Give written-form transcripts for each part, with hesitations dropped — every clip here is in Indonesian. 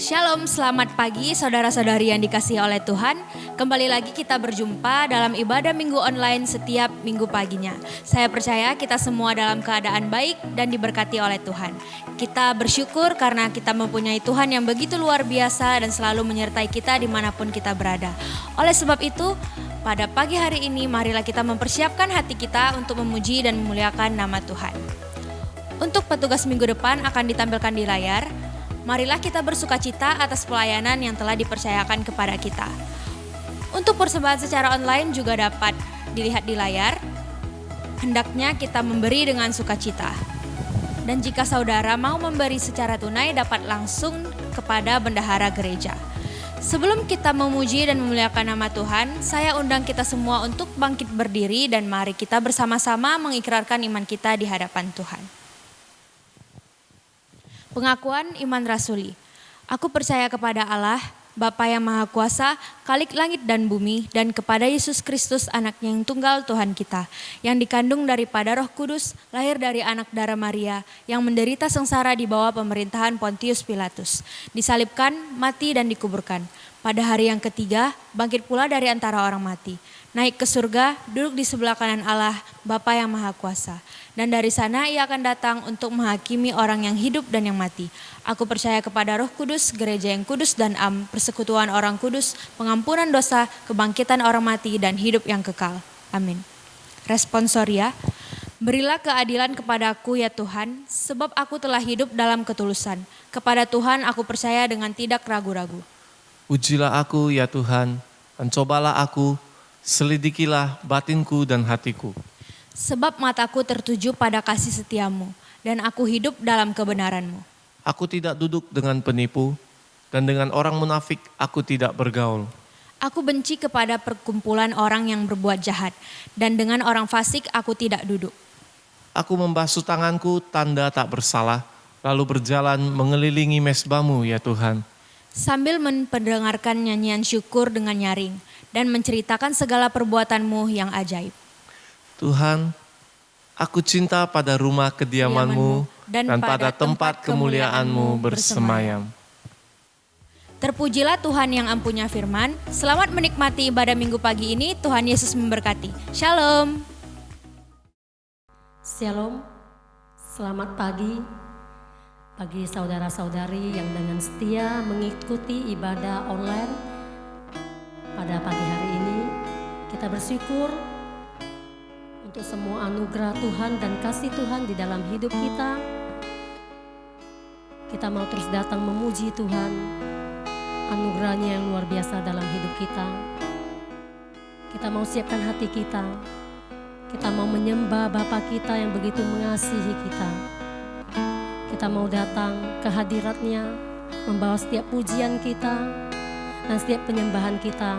Shalom, selamat pagi saudara-saudari yang dikasihi oleh Tuhan. Kembali lagi kita berjumpa dalam ibadah minggu online setiap minggu paginya. Saya percaya kita semua dalam keadaan baik dan diberkati oleh Tuhan. Kita bersyukur karena kita mempunyai Tuhan yang begitu luar biasa dan selalu menyertai kita dimanapun kita berada. Oleh sebab itu, pada pagi hari ini marilah kita mempersiapkan hati kita untuk memuji dan memuliakan nama Tuhan. Untuk petugas minggu depan akan ditampilkan di layar. Marilah kita bersukacita atas pelayanan yang telah dipercayakan kepada kita. Untuk persembahan secara online juga dapat dilihat di layar. Hendaknya kita memberi dengan sukacita. Dan jika saudara mau memberi secara tunai dapat langsung kepada bendahara gereja. Sebelum kita memuji dan memuliakan nama Tuhan, saya undang kita semua untuk bangkit berdiri dan mari kita bersama-sama mengikrarkan iman kita di hadapan Tuhan. Pengakuan iman rasuli. Aku percaya kepada Allah, Bapa yang Maha Kuasa, Khalik langit dan bumi, dan kepada Yesus Kristus anaknya yang tunggal Tuhan kita, yang dikandung daripada Roh Kudus, lahir dari anak darah Maria, yang menderita sengsara di bawah pemerintahan Pontius Pilatus, disalibkan, mati dan dikuburkan. Pada hari yang ketiga, bangkit pula dari antara orang mati, naik ke surga, duduk di sebelah kanan Allah, Bapa yang Maha Kuasa. Dan dari sana ia akan datang untuk menghakimi orang yang hidup dan yang mati. Aku percaya kepada Roh Kudus, gereja yang kudus dan am, persekutuan orang kudus, pengampunan dosa, kebangkitan orang mati dan hidup yang kekal. Amin. Responsoria, berilah keadilan kepadaku ya Tuhan, sebab aku telah hidup dalam ketulusan. Kepada Tuhan aku percaya dengan tidak ragu-ragu. Ujilah aku ya Tuhan, dan cobalah aku, selidikilah batinku dan hatiku. Sebab mataku tertuju pada kasih setiamu, dan aku hidup dalam kebenaranmu. Aku tidak duduk dengan penipu, dan dengan orang munafik aku tidak bergaul. Aku benci kepada perkumpulan orang yang berbuat jahat, dan dengan orang fasik aku tidak duduk. Aku membasuh tanganku tanda tak bersalah, lalu berjalan mengelilingi mezbamu ya Tuhan. Sambil mendengarkan nyanyian syukur dengan nyaring, dan menceritakan segala perbuatanmu yang ajaib. Tuhan, aku cinta pada rumah kediaman-Mu dan pada tempat kemuliaan-Mu bersemayam. Terpujilah Tuhan yang ampunya firman. Selamat menikmati ibadah minggu pagi ini. Tuhan Yesus memberkati. Shalom. Shalom, selamat pagi bagi saudara-saudari yang dengan setia mengikuti ibadah online pada pagi hari ini. Kita bersyukur untuk semua anugerah Tuhan dan kasih Tuhan di dalam hidup kita. Kita mau terus datang memuji Tuhan, anugerahnya yang luar biasa dalam hidup kita. Kita mau siapkan hati kita. Kita mau menyembah Bapa kita yang begitu mengasihi kita. Kita mau datang ke hadirat-Nya, membawa setiap pujian kita dan setiap penyembahan kita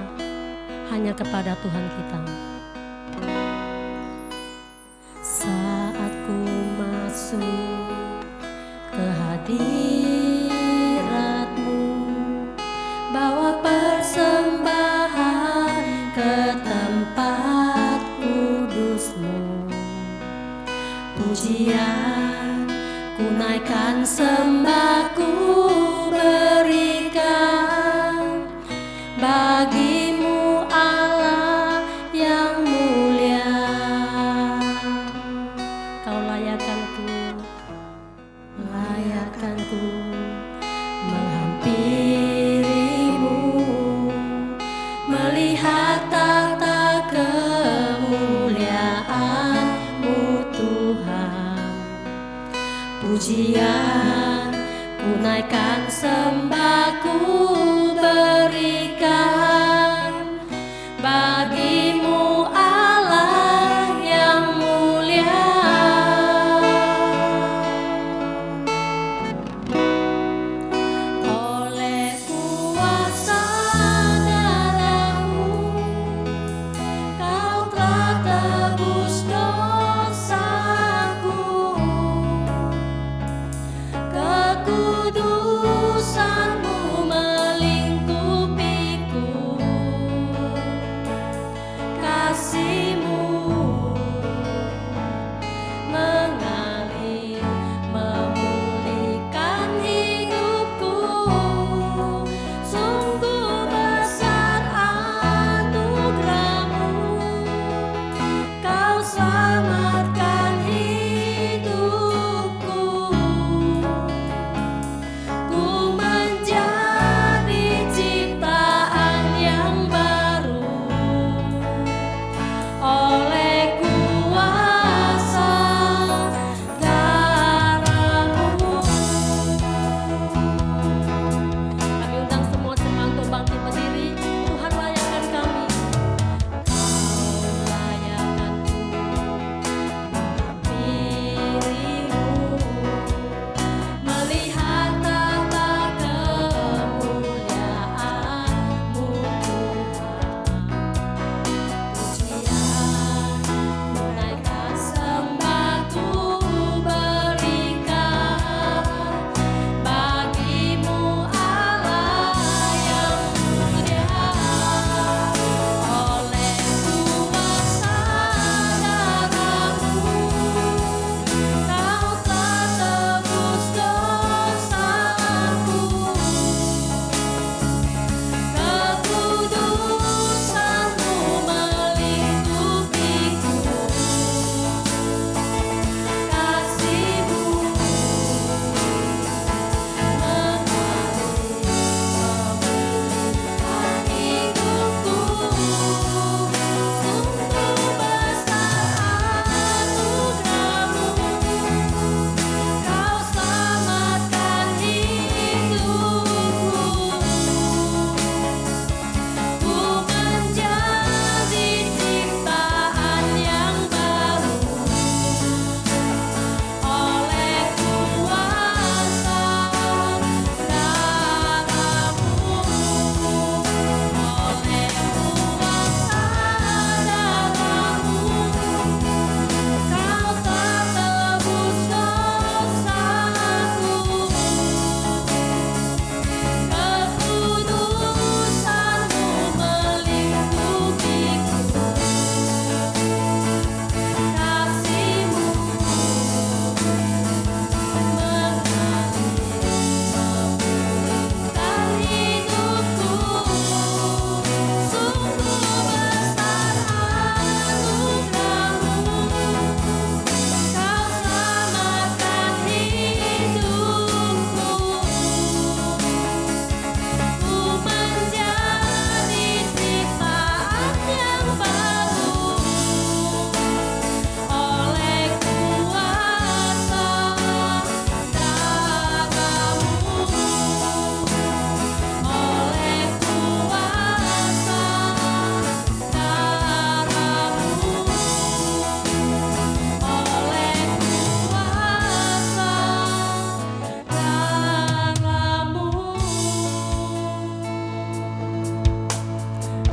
hanya kepada Tuhan kita. Saat ku masuk ke hadirat-Mu, bawa persembahan ke tempat kudus-Mu, pujian ku naikkan, sembah ku berikan bagi-Mu Allah yang mulia. Kau layakkan-Ku menghampiri-Mu, melihat tata kemuliaan-Mu Tuhan. Pujian ku naikkan, sembah ku berikan bagi-Mu Allah yang mulia. Oleh kuasa darah-Mu, Kau telah tebus dosaku. Kekudusan-Mu melimpah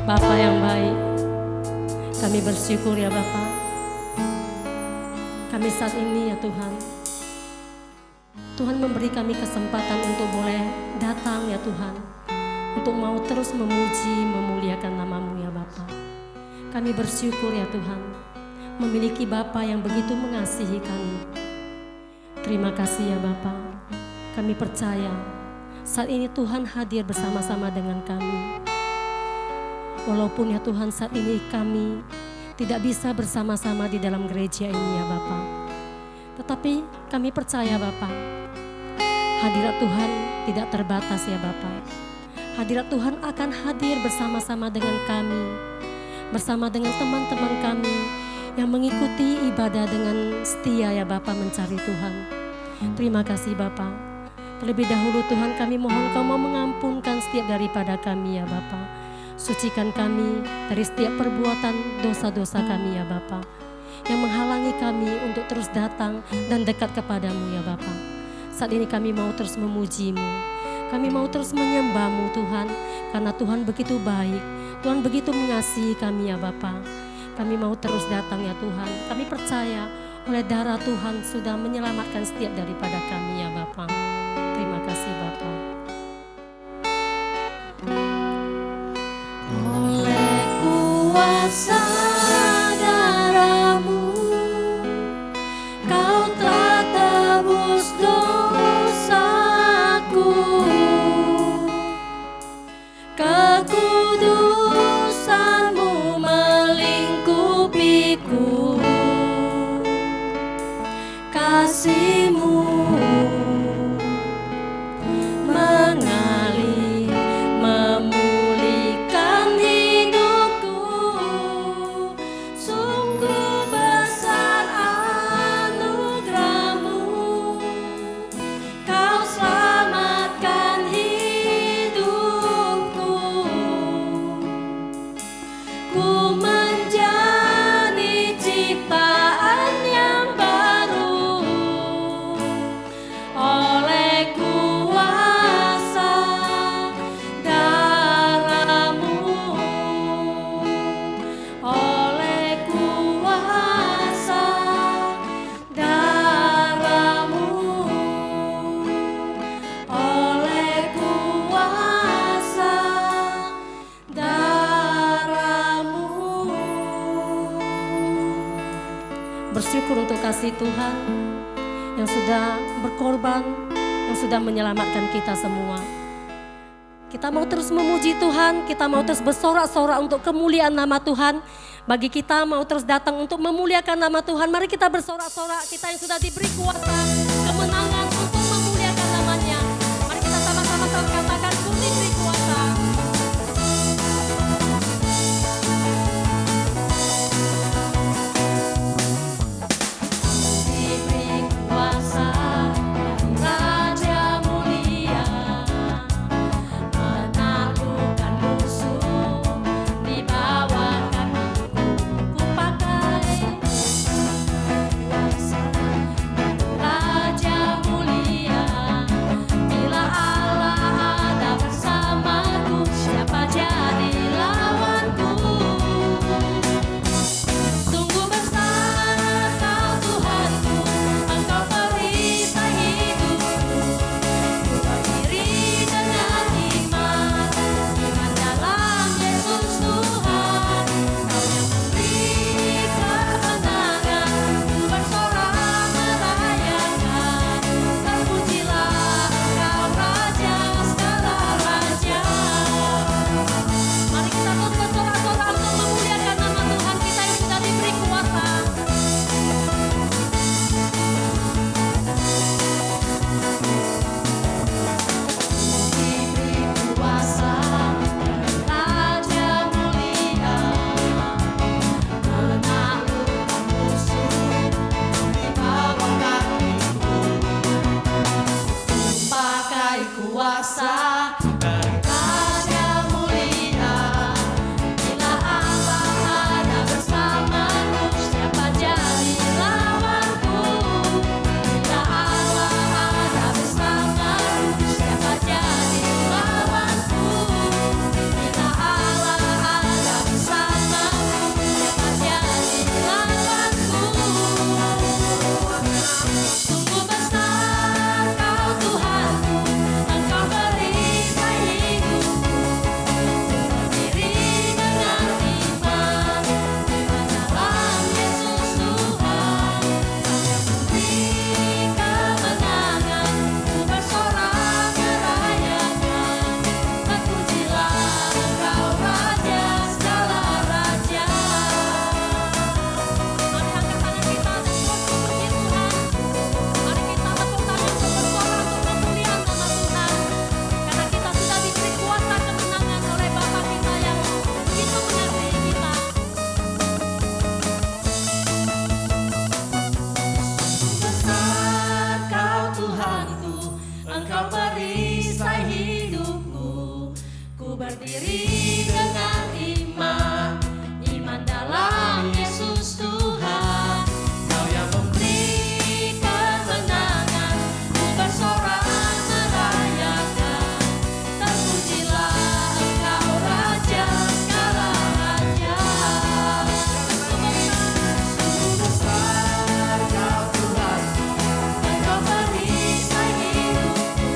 Bapa yang baik, kami bersyukur ya Bapa. Kami saat ini ya Tuhan, Tuhan memberi kami kesempatan untuk boleh datang ya Tuhan, untuk mau terus memuji, memuliakan nama-Mu ya Bapa. Kami bersyukur ya Tuhan, memiliki Bapa yang begitu mengasihi kami. Terima kasih ya Bapa. Kami percaya saat ini Tuhan hadir bersama-sama dengan kami. Walaupun ya Tuhan saat ini kami tidak bisa bersama-sama di dalam gereja ini ya Bapa, tetapi kami percaya Bapa, hadirat Tuhan tidak terbatas ya Bapa. Hadirat Tuhan akan hadir bersama-sama dengan kami, bersama dengan teman-teman kami yang mengikuti ibadah dengan setia ya Bapa mencari Tuhan. Terima kasih Bapa. Terlebih dahulu Tuhan kami mohon Kau mau mengampunkan setiap daripada kami ya Bapa. Sucikan kami dari setiap perbuatan dosa-dosa kami ya Bapa, yang menghalangi kami untuk terus datang dan dekat kepadamu ya Bapa. Saat ini kami mau terus memuji-Mu, kami mau terus menyembah-Mu Tuhan, karena Tuhan begitu baik, Tuhan begitu mengasihi kami ya Bapa. Kami mau terus datang ya Tuhan, kami percaya oleh darah Tuhan sudah menyelamatkan setiap daripada kami ya Bapa. Terima kasih Bapa. Oleh kuasa darah-Mu, Kau telah tebus dosaku. Kekudusan-Mu melingkupiku. Kasih-Mu mengalir, memulihkan hidupku. Sungguh besar anugerah-Mu, Kau selamatkan hidupku. Ku menjadi ciptaan yang baru oleh kuasa darah-Mu, oleh kuasa darah-Mu, oleh kuasa darah-Mu. Bersyukur untuk kasih Tuhan yang sudah berkorban, yang sudah menyelamatkan kita semua. Kita mau terus memuji Tuhan, kita mau terus bersorak-sorak untuk kemuliaan nama Tuhan. Bagi kita mau terus datang untuk memuliakan nama Tuhan, mari kita bersorak-sorak, kita yang sudah diberi kuasa, kemenangan untuk memuliakan namanya. Mari kita sama-sama katakan, ku diberi kuasa. Diberi kuasa Raja mulia, menaklukkan musuh di bawah kaki. Ku pakai kuasa Raja berdiri dengan iman, iman dalam Yesus Tuhan. Kau yang memberi kemenangan, ku bersorak merayakan. Terpujilah Engkau Raja segala raja. Sungguh besar Kau Tuhan, Engkau perisai hidupku.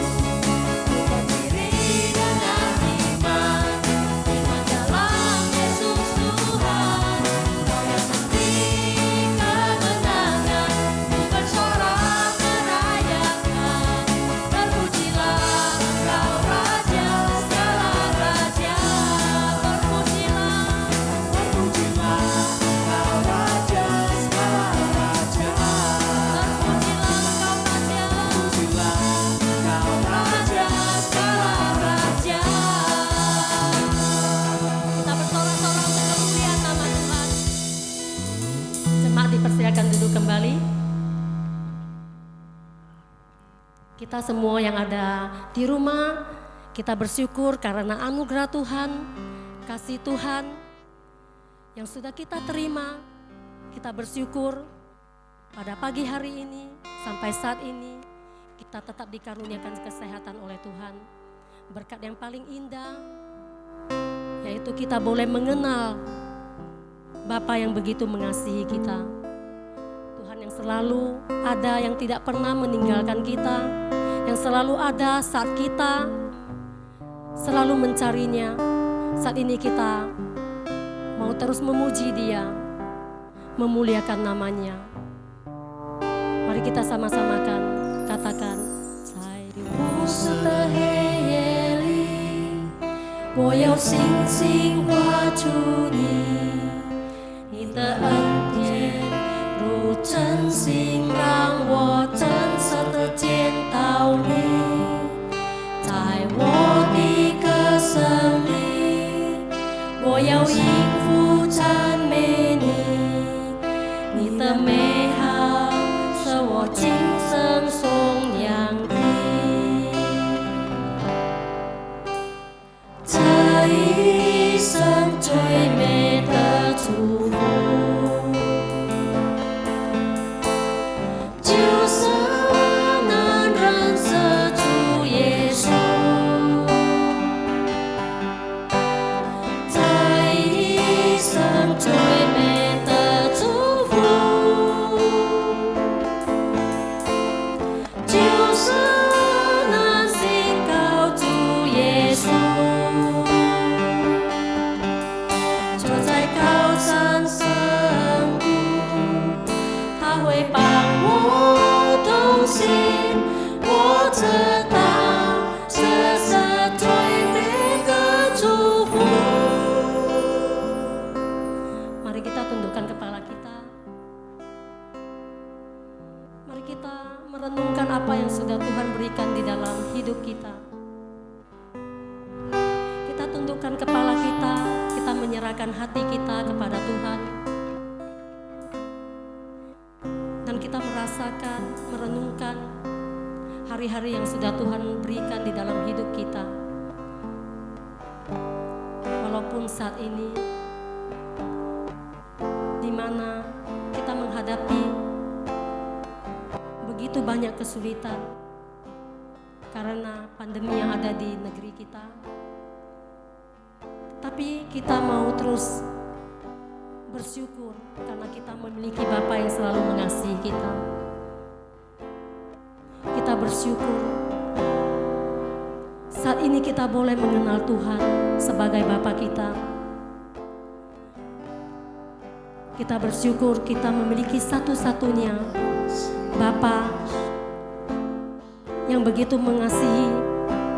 Ku berdiri dengan iman, iman dalam Yesus Tuhan. Kau yang memberi kemenangan, ku bersorak merayakan. Terpujilah Engkau Raja segala raja. Terpujilah Engkau Raja segala raja. Terpujilah Engkau Raja segala raja. Kita bersorak-sorak untuk kemuliaan nama Tuhan. Jemaat dipersilakan duduk kembali. Kita semua yang ada di rumah, kita bersyukur karena anugerah Tuhan, kasih Tuhan yang sudah kita terima. Kita bersyukur pada pagi hari ini, sampai saat ini, kita tetap dikaruniakan kesehatan oleh Tuhan. Berkat yang paling indah, yaitu kita boleh mengenal Bapa yang begitu mengasihi kita. Tuhan yang selalu ada, yang tidak pernah meninggalkan kita, yang selalu ada saat kita selalu mencarinya. Saat ini kita mau terus memuji Dia, memuliakan namanya. Mari kita sama-samakan katakan, 不是的黑夜里，我要星星画出你，你的恩典如真心，让我真实的见到你，在我的歌声里，我要应付赞美你，你的美好是我今生颂扬的。这一生最美的祝福，就是能认识主耶稣。这一生最美的祝福，就是能信靠主耶稣。坐在高山深谷，他会帮我同行。我知道这是最美的祝福。 mari kita tundukkan kepala kita. Mari kita merenungkan apa yang sudah Tuhan berikan di dalam hidup kita. Kita tundukkan kepala kita, kita menyerahkan hati kita kepada Tuhan. Dan kita merasakan, merenungkan hari-hari yang sudah Tuhan berikan di dalam hidup kita. Walaupun saat ini di mana kita menghadapi begitu banyak kesulitan karena pandemi yang ada di negeri kita. Tapi kita mau terus bersyukur karena kita memiliki Bapa yang selalu mengasihi kita. Kita bersyukur saat ini kita boleh mengenal Tuhan sebagai Bapa kita. Kita bersyukur kita memiliki satu-satunya Bapa yang begitu mengasihi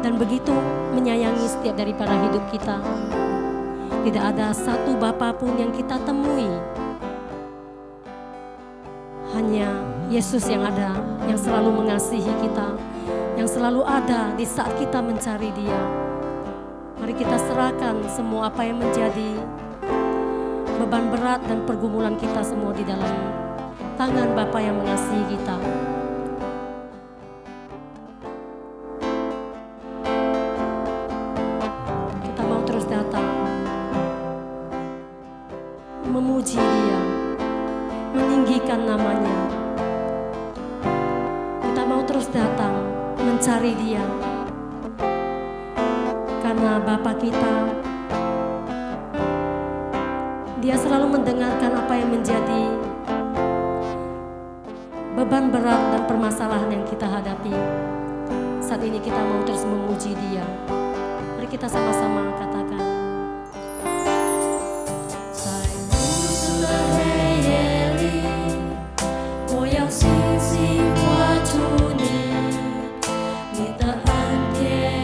dan begitu menyayangi setiap daripada hidup kita. Tidak ada satu Bapa pun yang kita temui. Hanya Yesus yang ada, yang selalu mengasihi kita, yang selalu ada di saat kita mencari Dia. Mari kita serahkan semua apa yang menjadi beban berat dan pergumulan kita semua di dalam tangan Bapa yang mengasihi kita. Kita mau terus memuji Dia, meninggikan namanya. Kita mau terus datang mencari Dia, karena Bapa kita, Dia selalu mendengarkan apa yang menjadi beban berat dan permasalahan yang kita hadapi. Saat ini kita mau terus memuji Dia. Mari kita sama-sama katakan. 在无数的黑夜里，我要星星画出你，你的恩典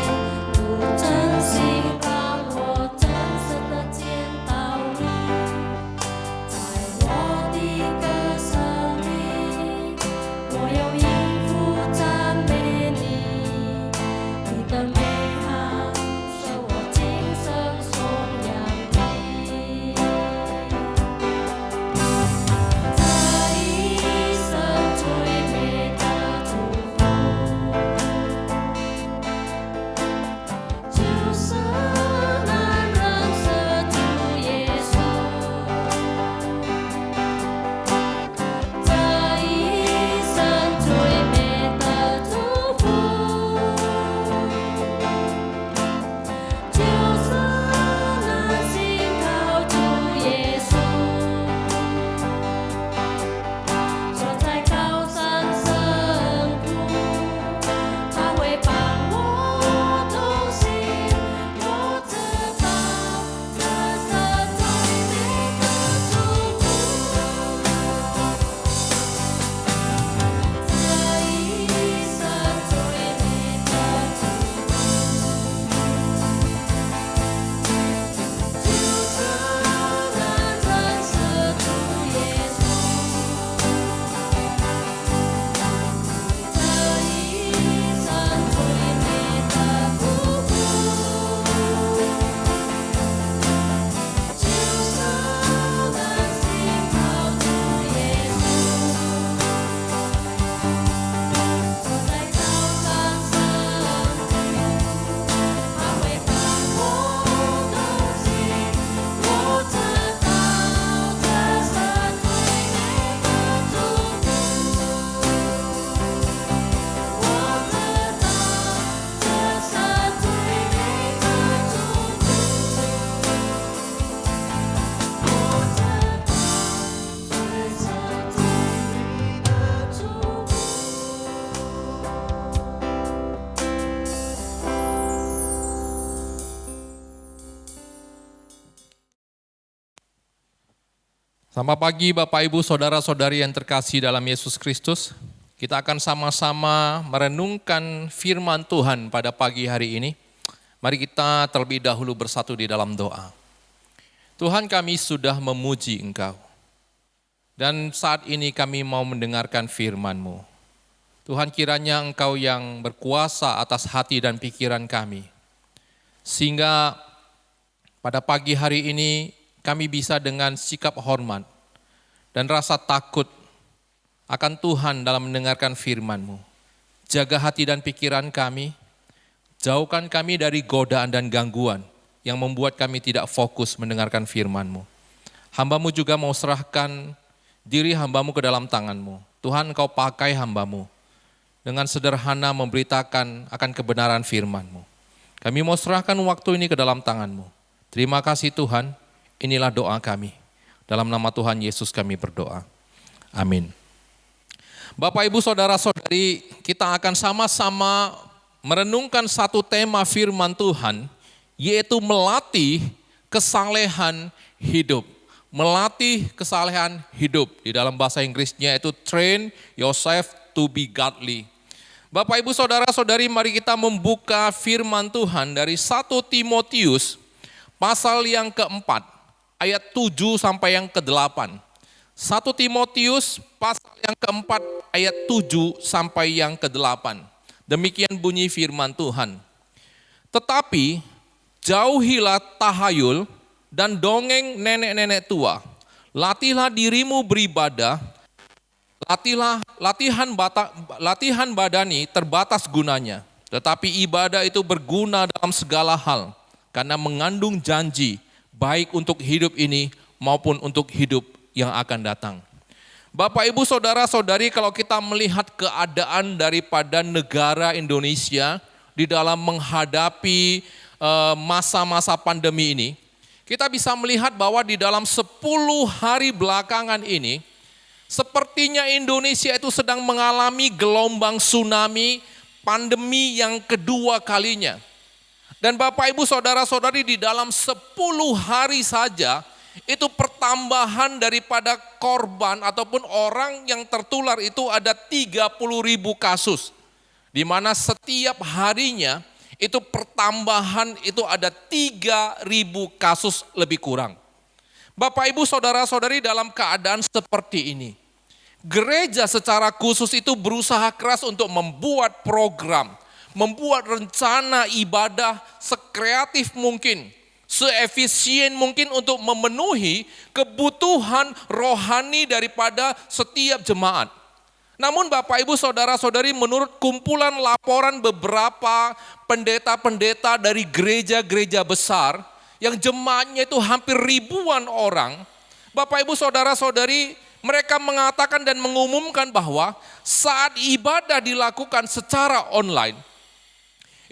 如真心让我真实的见到你，在我的歌声里，我要应付赞美你，你的美好使我今生颂扬你。这一生最美的祝福，就是能认识主耶稣。这一生最美的祝福，就是能信靠主耶稣。坐在高山深处，他会伴我同行。我知道这是最美的祝福。这一生最美的祝福，就是能认识主耶稣。这一生最美的祝福，就是能信靠主耶稣。坐在高山深处，他会伴我同行。我知道这是最美的祝福。我知道这是最美的祝福。我知道这是最美的祝福。 Selamat pagi Bapak Ibu Saudara-saudari yang terkasih dalam Yesus Kristus. Kita akan sama-sama merenungkan firman Tuhan pada pagi hari ini. Mari kita terlebih dahulu bersatu di dalam doa. Tuhan, kami sudah memuji Engkau. Dan saat ini kami mau mendengarkan firman-Mu. Tuhan, kiranya Engkau yang berkuasa atas hati dan pikiran kami. Sehingga pada pagi hari ini kami bisa dengan sikap hormat dan rasa takut akan Tuhan dalam mendengarkan firman-Mu. Jaga hati dan pikiran kami, jauhkan kami dari godaan dan gangguan yang membuat kami tidak fokus mendengarkan firman-Mu. Hamba-Mu juga mau serahkan diri hamba-Mu ke dalam tangan-Mu. Tuhan, Engkau pakai hamba-Mu dengan sederhana memberitakan akan kebenaran firman-Mu. Kami mau serahkan waktu ini ke dalam tangan-Mu. Terima kasih Tuhan. Inilah doa kami. Dalam nama Tuhan Yesus kami berdoa. Amin. Bapak, Ibu, Saudara-saudari, kita akan sama-sama merenungkan satu tema firman Tuhan, yaitu melatih kesalehan hidup. Melatih kesalehan hidup. Di dalam bahasa Inggrisnya itu train yourself to be godly. Bapak, Ibu, Saudara-saudari, mari kita membuka firman Tuhan dari 1 Timotius pasal yang keempat. Ayat 7 sampai yang ke-8. 1 Timotius pasal yang keempat ayat 7 sampai yang ke-8. Demikian bunyi firman Tuhan. Tetapi jauhilah tahayul dan dongeng nenek-nenek tua. Latihlah dirimu beribadah. Latihan badani terbatas gunanya. Tetapi ibadah itu berguna dalam segala hal. Karena mengandung janji baik untuk hidup ini maupun untuk hidup yang akan datang. Bapak, Ibu, Saudara-saudari, kalau kita melihat keadaan daripada negara Indonesia di dalam menghadapi masa-masa pandemi ini, kita bisa melihat bahwa di dalam 10 hari belakangan ini, sepertinya Indonesia itu sedang mengalami gelombang tsunami pandemi yang kedua kalinya. Dan Bapak, Ibu, Saudara-saudari, di dalam 10 hari saja, itu pertambahan daripada korban ataupun orang yang tertular itu ada 30.000 kasus. Di mana setiap harinya itu pertambahan itu ada 3.000 kasus lebih kurang. Bapak, Ibu, Saudara-saudari, dalam keadaan seperti ini, gereja secara khusus itu berusaha keras untuk membuat program, membuat rencana ibadah sekreatif mungkin, seefisien mungkin untuk memenuhi kebutuhan rohani daripada setiap jemaat. Namun Bapak, Ibu, Saudara-saudari, menurut kumpulan laporan beberapa pendeta-pendeta dari gereja-gereja besar, yang jemaatnya itu hampir ribuan orang, Bapak, Ibu, Saudara-saudari, mereka mengatakan dan mengumumkan bahwa saat ibadah dilakukan secara online,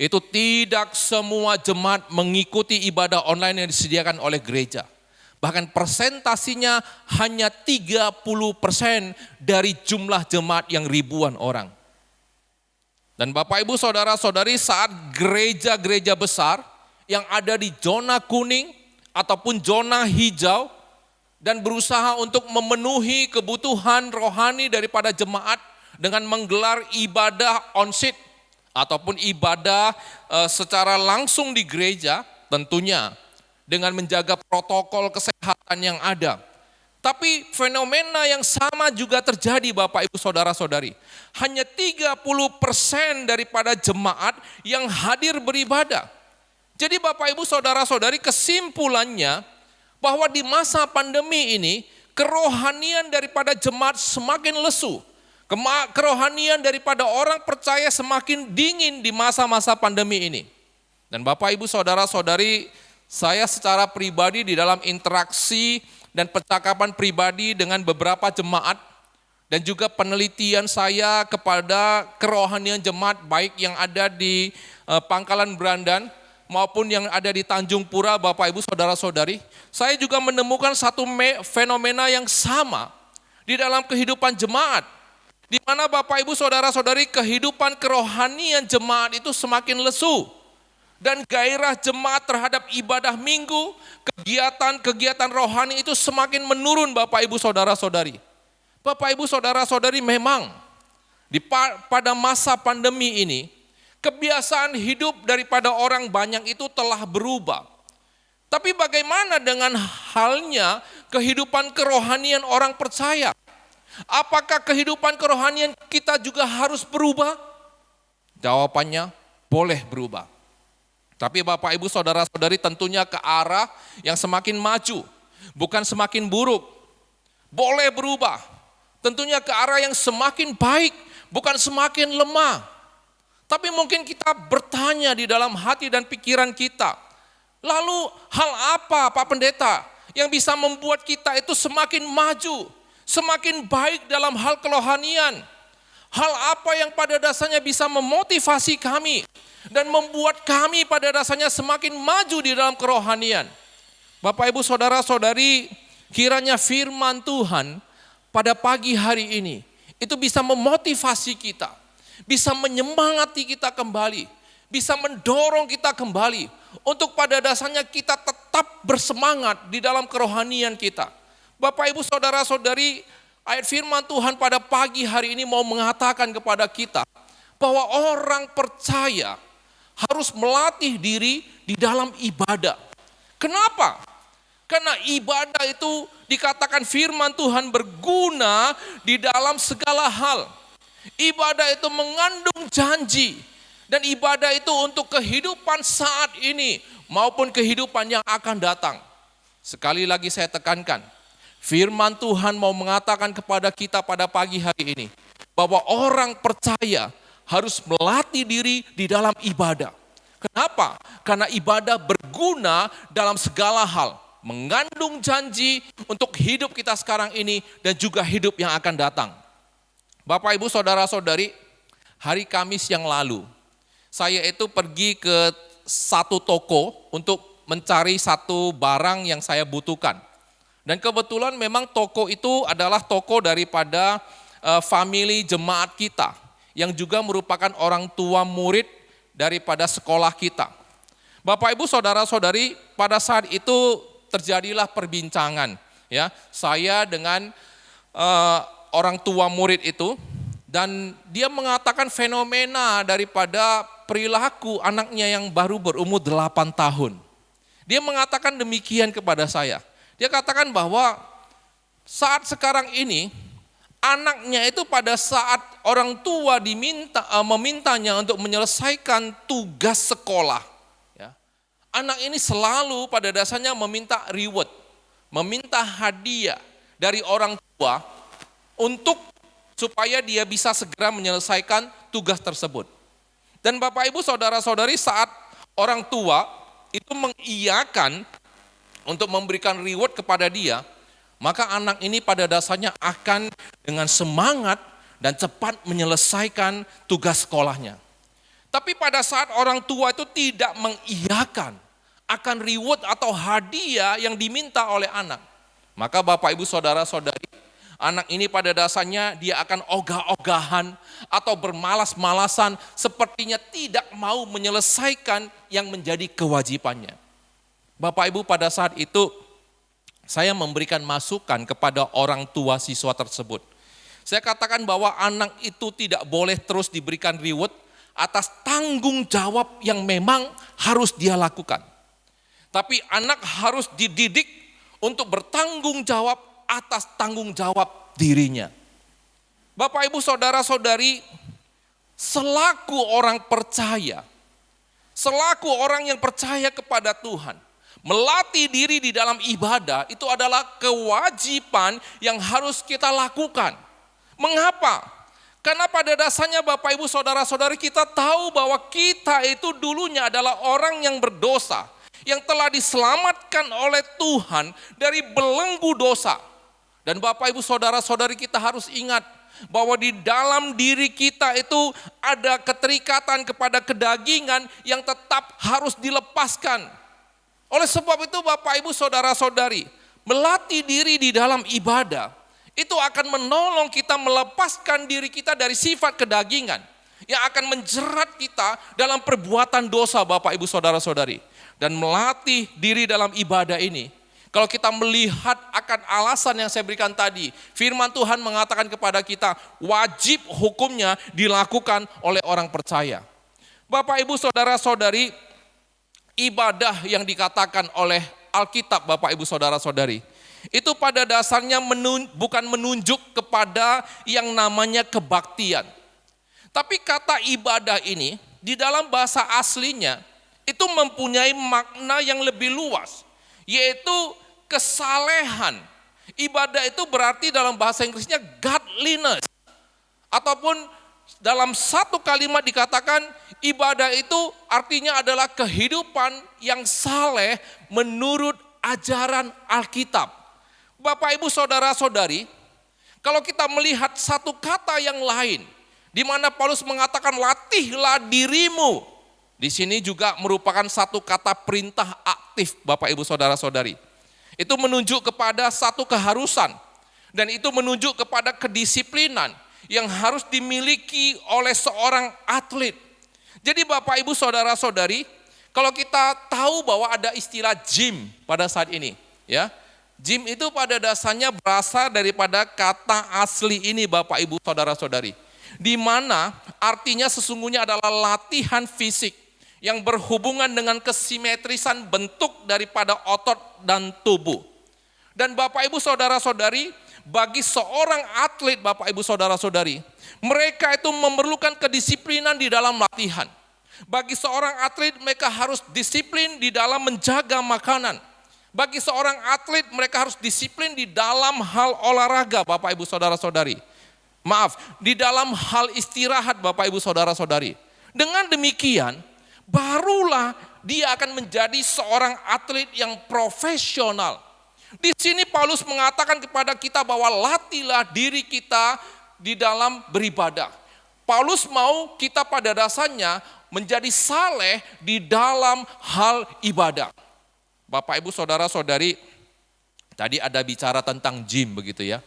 itu tidak semua jemaat mengikuti ibadah online yang disediakan oleh gereja. Bahkan persentasinya hanya 30% dari jumlah jemaat yang ribuan orang. Dan Bapak, Ibu, Saudara-saudari, saat gereja-gereja besar yang ada di zona kuning ataupun zona hijau dan berusaha untuk memenuhi kebutuhan rohani daripada jemaat dengan menggelar ibadah on-site ataupun ibadah secara langsung di gereja, tentunya dengan menjaga protokol kesehatan yang ada. Tapi fenomena yang sama juga terjadi, Bapak, Ibu, Saudara-saudari. Hanya 30% daripada jemaat yang hadir beribadah. Jadi Bapak, Ibu, Saudara-saudari, kesimpulannya bahwa di masa pandemi ini kerohanian daripada jemaat semakin lesu. Kerohanian daripada orang percaya semakin dingin di masa-masa pandemi ini. Dan Bapak, Ibu, Saudara-saudari, saya secara pribadi di dalam interaksi dan percakapan pribadi dengan beberapa jemaat dan juga penelitian saya kepada kerohanian jemaat baik yang ada di Pangkalan Brandan maupun yang ada di Tanjung Pura, Bapak, Ibu, Saudara-saudari, saya juga menemukan satu fenomena yang sama di dalam kehidupan jemaat. Di mana Bapak, Ibu, Saudara-saudari, kehidupan kerohanian jemaat itu semakin lesu. Dan gairah jemaat terhadap ibadah minggu, kegiatan-kegiatan rohani itu semakin menurun, Bapak, Ibu, Saudara-saudari. Bapak, Ibu, Saudara-saudari, memang pada masa pandemi ini, kebiasaan hidup daripada orang banyak itu telah berubah. Tapi bagaimana dengan halnya kehidupan kerohanian orang percaya? Apakah kehidupan kerohanian kita juga harus berubah? Jawabannya, boleh berubah. Tapi Bapak, Ibu, Saudara-saudari, tentunya ke arah yang semakin maju, bukan semakin buruk. Boleh berubah, tentunya ke arah yang semakin baik, bukan semakin lemah. Tapi mungkin kita bertanya di dalam hati dan pikiran kita, lalu hal apa, Pak Pendeta, yang bisa membuat kita itu semakin maju, semakin baik dalam hal kerohanian? Hal apa yang pada dasarnya bisa memotivasi kami dan membuat kami pada dasarnya semakin maju di dalam kerohanian? Bapak, Ibu, Saudara-saudari, kiranya firman Tuhan pada pagi hari ini itu bisa memotivasi kita, bisa menyemangati kita kembali, bisa mendorong kita kembali untuk pada dasarnya kita tetap bersemangat di dalam kerohanian kita. Bapak, Ibu, Saudara-saudari, ayat firman Tuhan pada pagi hari ini mau mengatakan kepada kita bahwa orang percaya harus melatih diri di dalam ibadah. Kenapa? Karena ibadah itu dikatakan firman Tuhan berguna di dalam segala hal. Ibadah itu mengandung janji. Dan ibadah itu untuk kehidupan saat ini maupun kehidupan yang akan datang. Sekali lagi saya tekankan, firman Tuhan mau mengatakan kepada kita pada pagi hari ini bahwa orang percaya harus melatih diri di dalam ibadah. Kenapa? Karena ibadah berguna dalam segala hal. mengandung janji untuk hidup kita sekarang ini dan juga hidup yang akan datang. Bapak, Ibu, Saudara-saudari, hari Kamis yang lalu, saya itu pergi ke satu toko untuk mencari satu barang yang saya butuhkan. Dan kebetulan memang toko itu adalah toko daripada family jemaat kita, yang juga merupakan orang tua murid daripada sekolah kita. Bapak, Ibu, Saudara-saudari, pada saat itu terjadilah perbincangan, ya, saya dengan orang tua murid itu, dan dia mengatakan fenomena daripada perilaku anaknya yang baru berumur 8 tahun. Dia mengatakan demikian kepada saya. Dia katakan bahwa saat sekarang ini anaknya itu pada saat orang tua memintanya untuk menyelesaikan tugas sekolah, ya, anak ini selalu pada dasarnya meminta reward, meminta hadiah dari orang tua untuk supaya dia bisa segera menyelesaikan tugas tersebut. Dan Bapak, Ibu, Saudara-saudari, saat orang tua itu mengiyakan untuk memberikan reward kepada dia, maka anak ini pada dasarnya akan dengan semangat dan cepat menyelesaikan tugas sekolahnya. Tapi pada saat orang tua itu tidak mengiyakan akan reward atau hadiah yang diminta oleh anak, maka Bapak, Ibu, Saudara-saudari, anak ini pada dasarnya dia akan ogah-ogahan atau bermalas-malasan, sepertinya tidak mau menyelesaikan yang menjadi kewajibannya. Bapak, Ibu, pada saat itu saya memberikan masukan kepada orang tua siswa tersebut. Saya katakan bahwa anak itu tidak boleh terus diberikan reward atas tanggung jawab yang memang harus dia lakukan. Tapi anak harus dididik untuk bertanggung jawab atas tanggung jawab dirinya. Bapak, Ibu, Saudara-saudari, selaku orang percaya, selaku orang yang percaya kepada Tuhan, melatih diri di dalam ibadah itu adalah kewajiban yang harus kita lakukan. Mengapa? Karena pada dasarnya Bapak, Ibu, Saudara-saudari, kita tahu bahwa kita itu dulunya adalah orang yang berdosa, yang telah diselamatkan oleh Tuhan dari belenggu dosa. Dan Bapak, Ibu, Saudara-saudari, kita harus ingat bahwa di dalam diri kita itu ada keterikatan kepada kedagingan yang tetap harus dilepaskan. Oleh sebab itu Bapak, Ibu, Saudara-saudari, melatih diri di dalam ibadah itu akan menolong kita melepaskan diri kita dari sifat kedagingan yang akan menjerat kita dalam perbuatan dosa, Bapak, Ibu, Saudara-saudari. Dan melatih diri dalam ibadah ini, kalau kita melihat akan alasan yang saya berikan tadi, firman Tuhan mengatakan kepada kita, wajib hukumnya dilakukan oleh orang percaya. Bapak, Ibu, Saudara-saudari, ibadah yang dikatakan oleh Alkitab, Bapak, Ibu, Saudara-saudari, itu pada dasarnya bukan menunjuk kepada yang namanya kebaktian. Tapi kata ibadah ini di dalam bahasa aslinya itu mempunyai makna yang lebih luas, yaitu kesalehan. Ibadah itu berarti dalam bahasa Inggrisnya godliness, ataupun dalam satu kalimat dikatakan ibadah itu artinya adalah kehidupan yang saleh menurut ajaran Alkitab. Bapak, Ibu, Saudara-saudari, kalau kita melihat satu kata yang lain, di mana Paulus mengatakan latihlah dirimu, di sini juga merupakan satu kata perintah aktif, Bapak, Ibu, Saudara-saudari. Itu menunjuk kepada satu keharusan, dan itu menunjuk kepada kedisiplinan yang harus dimiliki oleh seorang atlet. Jadi Bapak, Ibu, Saudara-saudari, kalau kita tahu bahwa ada istilah gym pada saat ini, ya, gym itu pada dasarnya berasal daripada kata asli ini, Bapak, Ibu, Saudara-saudari, di mana artinya sesungguhnya adalah latihan fisik yang berhubungan dengan kesimetrisan bentuk daripada otot dan tubuh. Dan Bapak, Ibu, Saudara-saudari, bagi seorang atlet, Bapak, Ibu, Saudara-saudari, mereka itu memerlukan kedisiplinan di dalam latihan. Bagi seorang atlet, mereka harus disiplin di dalam menjaga makanan. Bagi seorang atlet, mereka harus disiplin di dalam hal olahraga, Bapak, Ibu, Saudara-saudari. Maaf, di dalam hal istirahat, Bapak, Ibu, Saudara-saudari. Dengan demikian, barulah dia akan menjadi seorang atlet yang profesional. Di sini Paulus mengatakan kepada kita bahwa latihlah diri kita di dalam beribadah. Paulus mau kita pada dasarnya menjadi saleh di dalam hal ibadah. Bapak, Ibu, Saudara-saudari, tadi ada bicara tentang gym begitu ya.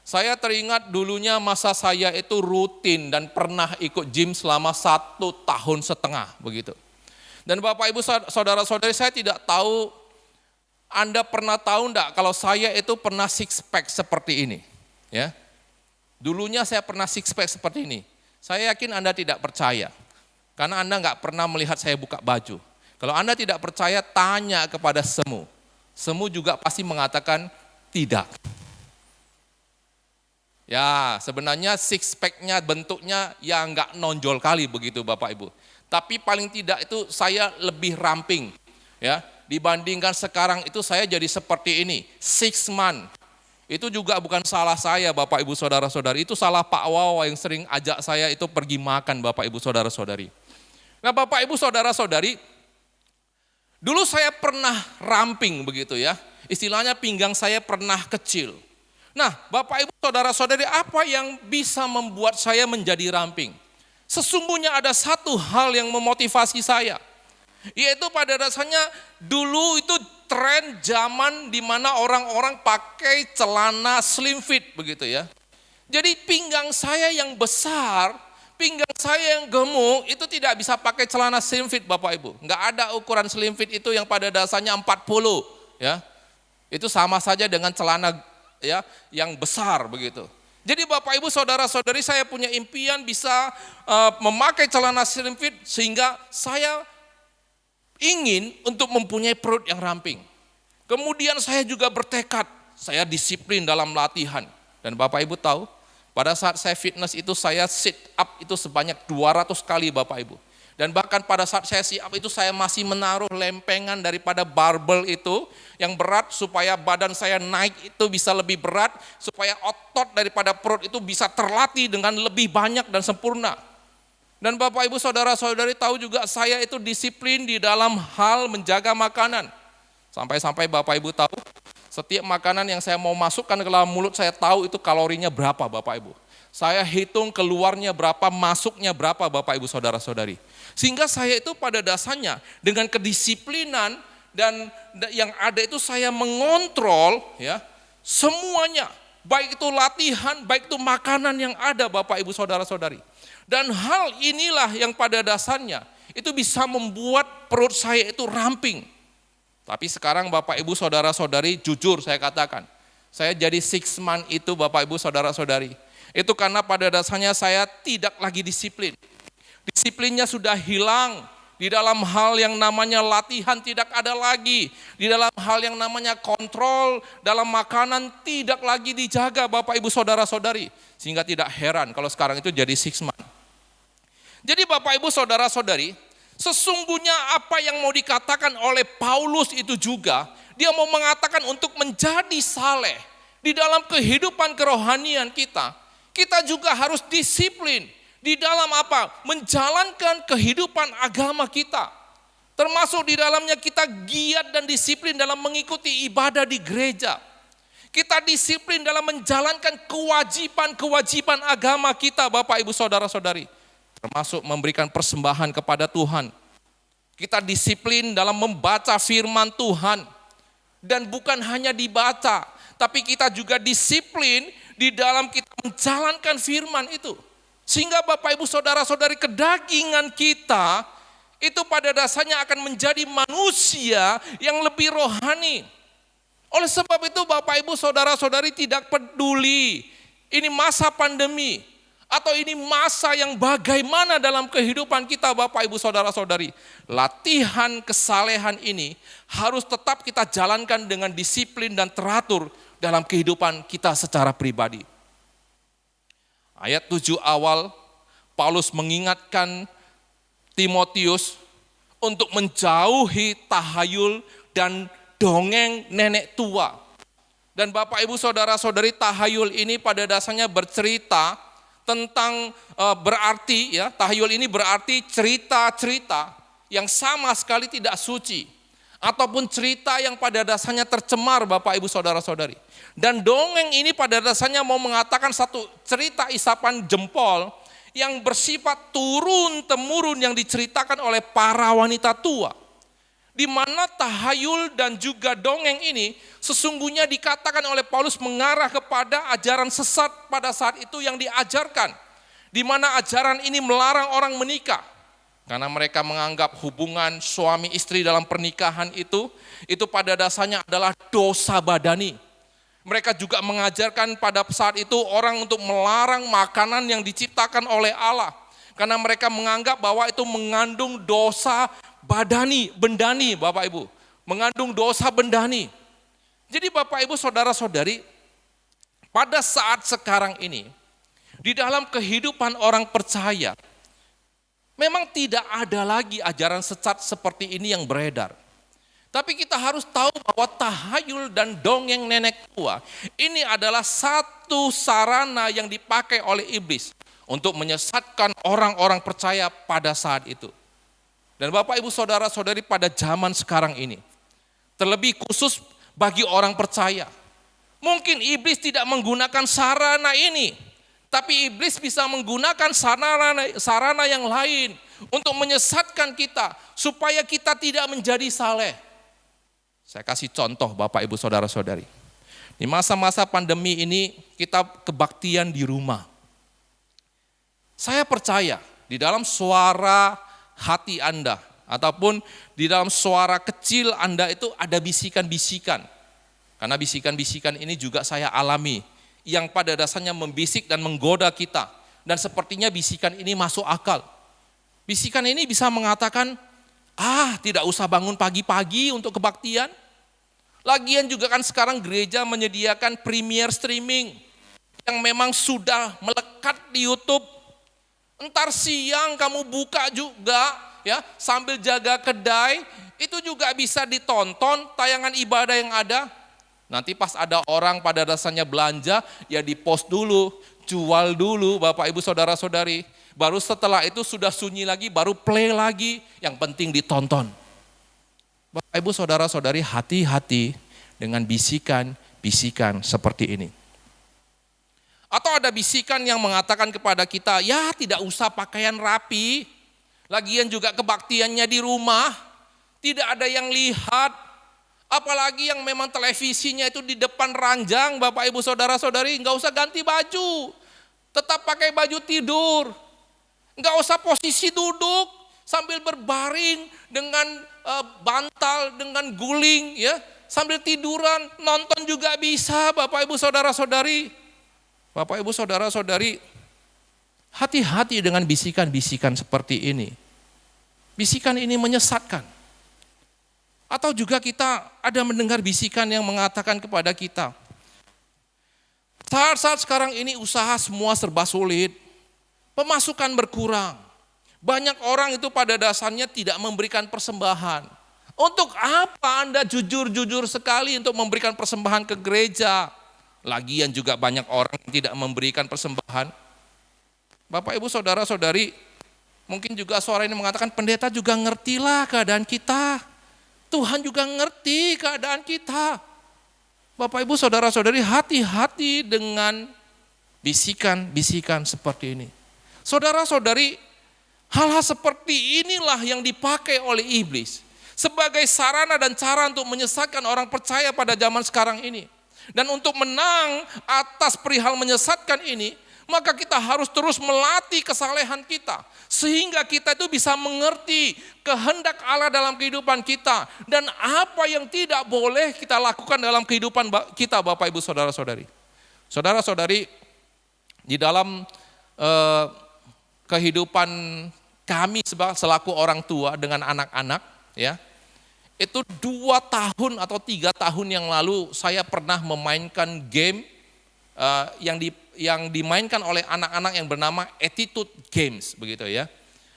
Saya teringat dulunya masa saya itu rutin dan pernah ikut gym selama 1,5 tahun begitu. Dan Bapak, Ibu, Saudara-saudari, saya tidak tahu, Anda pernah tahu enggak kalau saya itu pernah six pack seperti ini. Ya. Dulunya saya pernah six pack seperti ini. Saya yakin Anda tidak percaya. Karena Anda enggak pernah melihat saya buka baju. Kalau Anda tidak percaya, tanya kepada Semu. Semu juga pasti mengatakan tidak. Ya, sebenarnya six pack-nya bentuknya ya enggak nonjol kali begitu Bapak Ibu. Tapi paling tidak itu saya lebih ramping. Ya, dibandingkan sekarang itu saya jadi seperti ini, 6 month. Itu juga bukan salah saya Bapak Ibu Saudara-saudari, itu salah Pak Wawa yang sering ajak saya itu pergi makan Bapak Ibu Saudara-saudari. Nah Bapak Ibu Saudara-saudari, dulu saya pernah ramping begitu ya, istilahnya pinggang saya pernah kecil. Nah Bapak Ibu Saudara-saudari, apa yang bisa membuat saya menjadi ramping? Sesungguhnya ada satu hal yang memotivasi saya. Yaitu pada dasarnya dulu itu tren zaman di mana orang-orang pakai celana slim fit begitu ya. Jadi pinggang saya yang besar, pinggang saya yang gemuk itu tidak bisa pakai celana slim fit Bapak Ibu. Enggak ada ukuran slim fit itu yang pada dasarnya 40 ya. Itu sama saja dengan celana ya yang besar begitu. Jadi Bapak Ibu Saudara-saudari, saya punya impian bisa memakai celana slim fit sehingga saya ingin untuk mempunyai perut yang ramping. Kemudian saya juga bertekad, saya disiplin dalam latihan. Dan Bapak Ibu tahu, pada saat saya fitness itu saya sit up itu sebanyak 200 kali Bapak Ibu. Dan bahkan pada saat saya sit up itu saya masih menaruh lempengan daripada barbel itu yang berat supaya badan saya naik itu bisa lebih berat, supaya otot daripada perut itu bisa terlatih dengan lebih banyak dan sempurna. Dan Bapak Ibu Saudara-saudari tahu juga saya itu disiplin di dalam hal menjaga makanan. Sampai-sampai Bapak Ibu tahu, setiap makanan yang saya mau masukkan ke dalam mulut saya tahu itu kalorinya berapa Bapak Ibu. Saya hitung keluarnya berapa, masuknya berapa Bapak Ibu Saudara-saudari. Sehingga saya itu pada dasarnya dengan kedisiplinan dan yang ada itu saya mengontrol ya semuanya. Baik itu latihan, baik itu makanan yang ada Bapak Ibu Saudara-saudari. Dan hal inilah yang pada dasarnya itu bisa membuat perut saya itu ramping. Tapi sekarang Bapak Ibu Saudara-saudari, jujur saya katakan, saya jadi 6 month itu Bapak Ibu Saudara-saudari. Itu karena pada dasarnya saya tidak lagi disiplin. Disiplinnya sudah hilang. Di dalam hal yang namanya latihan tidak ada lagi. Di dalam hal yang namanya kontrol dalam makanan tidak lagi dijaga Bapak Ibu Saudara-saudari. Sehingga tidak heran kalau sekarang itu jadi 6 month. Jadi Bapak Ibu Saudara-saudari, sesungguhnya apa yang mau dikatakan oleh Paulus itu juga, dia mau mengatakan untuk menjadi saleh di dalam kehidupan kerohanian kita, kita juga harus disiplin di dalam apa? Menjalankan kehidupan agama kita. Termasuk di dalamnya kita giat dan disiplin dalam mengikuti ibadah di gereja. Kita disiplin dalam menjalankan kewajiban-kewajiban agama kita Bapak Ibu Saudara-saudari. Termasuk memberikan persembahan kepada Tuhan. Kita disiplin dalam membaca firman Tuhan. Dan bukan hanya dibaca, tapi kita juga disiplin di dalam kita menjalankan firman itu. Sehingga Bapak Ibu Saudara-saudari, kedagingan kita itu pada dasarnya akan menjadi manusia yang lebih rohani. Oleh sebab itu Bapak Ibu Saudara-saudari tidak peduli ini masa pandemi atau ini masa yang bagaimana dalam kehidupan kita Bapak Ibu Saudara-saudari. Latihan kesalehan ini harus tetap kita jalankan dengan disiplin dan teratur dalam kehidupan kita secara pribadi. Ayat 7 awal, Paulus mengingatkan Timotius untuk menjauhi tahayul dan dongeng nenek tua. Dan Bapak Ibu Saudara-saudari, tahayul ini pada dasarnya bercerita tentang berarti ya, tahayul ini berarti cerita-cerita yang sama sekali tidak suci, ataupun cerita yang pada dasarnya tercemar Bapak Ibu Saudara-saudari. Dan dongeng ini pada dasarnya mau mengatakan satu cerita isapan jempol yang bersifat turun-temurun yang diceritakan oleh para wanita tua. Di mana tahayul dan juga dongeng ini sesungguhnya dikatakan oleh Paulus mengarah kepada ajaran sesat pada saat itu yang diajarkan. Di mana ajaran ini melarang orang menikah. Karena mereka menganggap hubungan suami istri dalam pernikahan itu pada dasarnya adalah dosa badani. Mereka juga mengajarkan pada saat itu orang untuk melarang makanan yang diciptakan oleh Allah. Karena mereka menganggap bahwa itu mengandung dosa bendani Bapak Ibu. Mengandung dosa bendani. Jadi Bapak Ibu Saudara-saudari, pada saat sekarang ini, di dalam kehidupan orang percaya, memang tidak ada lagi ajaran sesat seperti ini yang beredar. Tapi kita harus tahu bahwa tahayul dan dongeng nenek tua ini adalah satu sarana yang dipakai oleh iblis untuk menyesatkan orang-orang percaya pada saat itu. Dan Bapak Ibu Saudara-saudari pada zaman sekarang ini, terlebih khusus bagi orang percaya, mungkin iblis tidak menggunakan sarana ini, tapi iblis bisa menggunakan sarana yang lain untuk menyesatkan kita supaya kita tidak menjadi saleh. Saya kasih contoh Bapak Ibu Saudara-saudari. Di masa-masa pandemi ini kita kebaktian di rumah. Saya percaya di dalam suara hati Anda ataupun di dalam suara kecil Anda itu ada bisikan-bisikan. Karena bisikan-bisikan ini juga saya alami yang pada dasarnya membisik dan menggoda kita. Dan sepertinya bisikan ini masuk akal. Bisikan ini bisa mengatakan, tidak usah bangun pagi-pagi untuk kebaktian. Lagian juga kan sekarang gereja menyediakan premier streaming yang memang sudah melekat di YouTube. Entar siang kamu buka juga ya sambil jaga kedai, itu juga bisa ditonton tayangan ibadah yang ada. Nanti pas ada orang pada dasarnya belanja, ya di-post dulu, jual dulu Bapak Ibu Saudara-saudari. Baru setelah itu sudah sunyi lagi, baru play lagi, yang penting ditonton. Bapak Ibu Saudara-saudari, hati-hati dengan bisikan-bisikan seperti ini. Atau ada bisikan yang mengatakan kepada kita, ya tidak usah pakaian rapi, lagian juga kebaktiannya di rumah, tidak ada yang lihat, apalagi yang memang televisinya itu di depan ranjang, Bapak Ibu Saudara-saudari, nggak usah ganti baju, tetap pakai baju tidur, nggak usah posisi duduk sambil berbaring dengan bantal, dengan guling, ya sambil tiduran, nonton juga bisa, Bapak Ibu Saudara-saudari. Bapak Ibu Saudara-saudari, hati-hati dengan bisikan-bisikan seperti ini. Bisikan ini menyesatkan. Atau juga kita ada mendengar bisikan yang mengatakan kepada kita, saat-saat sekarang ini usaha semua serba sulit, pemasukan berkurang, banyak orang itu pada dasarnya tidak memberikan persembahan. Untuk apa Anda jujur-jujur sekali untuk memberikan persembahan ke gereja? Lagian juga banyak orang yang tidak memberikan persembahan. Bapak Ibu Saudara-saudari, mungkin juga suara ini mengatakan, pendeta juga ngertilah keadaan kita. Tuhan juga ngerti keadaan kita. Bapak Ibu Saudara-saudari, hati-hati dengan bisikan-bisikan seperti ini. Saudara-saudari, hal-hal seperti inilah yang dipakai oleh iblis sebagai sarana dan cara untuk menyesatkan orang percaya pada zaman sekarang ini. Dan untuk menang atas perihal menyesatkan ini, maka kita harus terus melatih kesalehan kita. Sehingga kita itu bisa mengerti kehendak Allah dalam kehidupan kita. Dan apa yang tidak boleh kita lakukan dalam kehidupan kita, Bapak Ibu Saudara-saudari. Saudara-saudari, di dalam kehidupan kami selaku orang tua dengan anak-anak, ya, itu 2 tahun atau 3 tahun yang lalu saya pernah memainkan game yang dimainkan oleh anak-anak yang bernama Attitude Games, begitu ya.